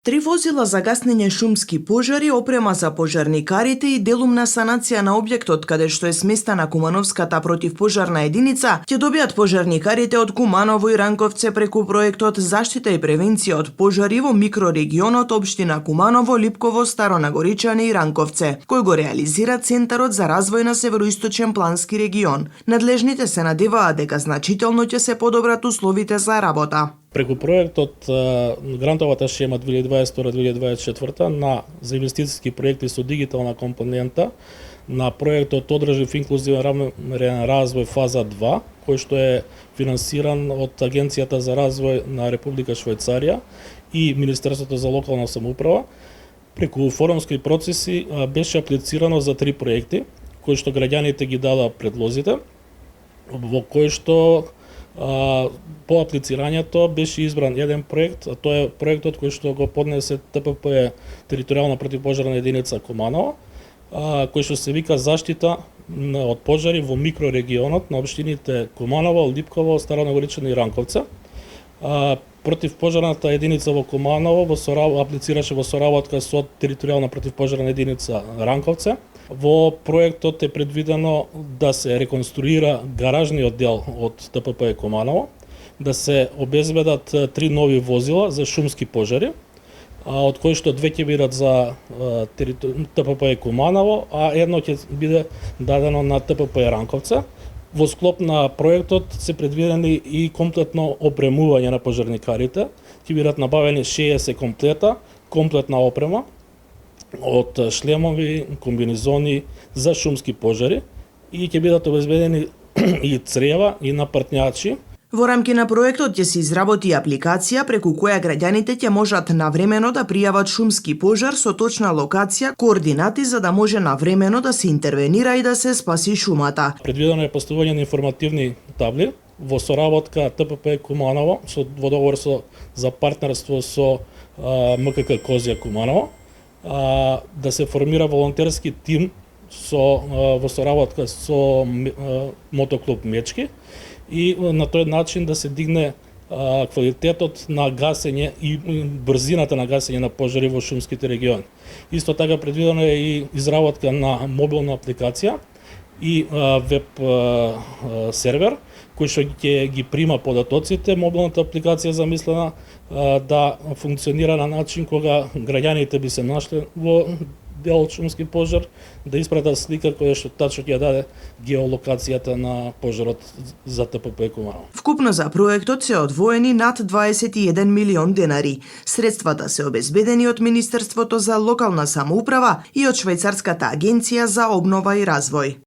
3 возила за гаснење шумски пожари, опрема за пожарникарите и делумна санација на објектот каде што е сместена Кумановската противпожарна единица, ќе добијат пожарникарите од Куманово и Ранковце преку проектот Заштита и превенција од пожари во микрорегионот општина Куманово, Липково, Старо Нагоричани и Ранковце, кој го реализира Центарот за развој на Североисточен плански регион. Надлежните се надеваат дека значително ќе се подобрат условите за работа. Преку проектот грантовата шема 2022-2024 за инвестициски проекти со дигитална компонента на проектот Одржив инклузивен равномерен развој фаза 2, кој што е финансиран од Агенцијата за развој на Република Швајцарија и Министерството за локална самоуправа, преку форумски процеси беше аплицирано за 3 проекти, кои што граѓаните ги дадоа предлозите, во кои што по аплицирањето беше избран еден проект, а тоа е проектот кој што го поднесе ТПП територијална противпожарна единица Куманово, кој што се вика Заштита од пожари во микрорегионот на општините Куманово, Липково, Старо Нагоричани и Ранковце. Противпожарната единица во Куманово аплицираше во соработка со територијална противпожарна единица Ранковце. Во проектот е предвидено да се реконструира гаражниот дел од ТПП Куманово, да се обезбедат 3 нови возила за шумски пожари, од кои што 2 ќе бидат за ТПП Куманово, а едно ќе биде дадено на ТПП Ранковце. Во склоп на проектот се предвидени и комплетно опремување на пожарникарите. Ќе бидат набавени 60 комплета, комплетна опрема од шлемови, комбинезони за шумски пожари и ќе бидат обезбедени и црева и напртњачи. Во рамки на проектот ќе се изработи апликација преку која граѓаните ќе можат навремено да пријават шумски пожар со точна локација, координати за да може навремено да се интервенира и да се спаси шумата. Предвидено е поставување на информативни табли во соработка ТПП Куманово во договор за партнерство со МКК Козја Куманово, да се формира волонтерски тим во соработка со мотоклуб Мечки и на тој начин да се дигне квалитетот на гасење и брзината на гасење на пожари во шумските региони. Исто така предвидено е и изработка на мобилна апликација и веб сервер кој што ќе ги прима податоците. Мобилната апликација замислена да функционира на начин кога граѓаните би се нашле во дел од шумски пожар, да испратат слика која што тачно ќе даде геолокацијата на пожарот за ТПП Куманово. Вкупно за проектот се одвоени над 21 милион денари. Средствата се обезбедени од Министерството за локална самоуправа и од Швајцарската агенција за обнова и развој.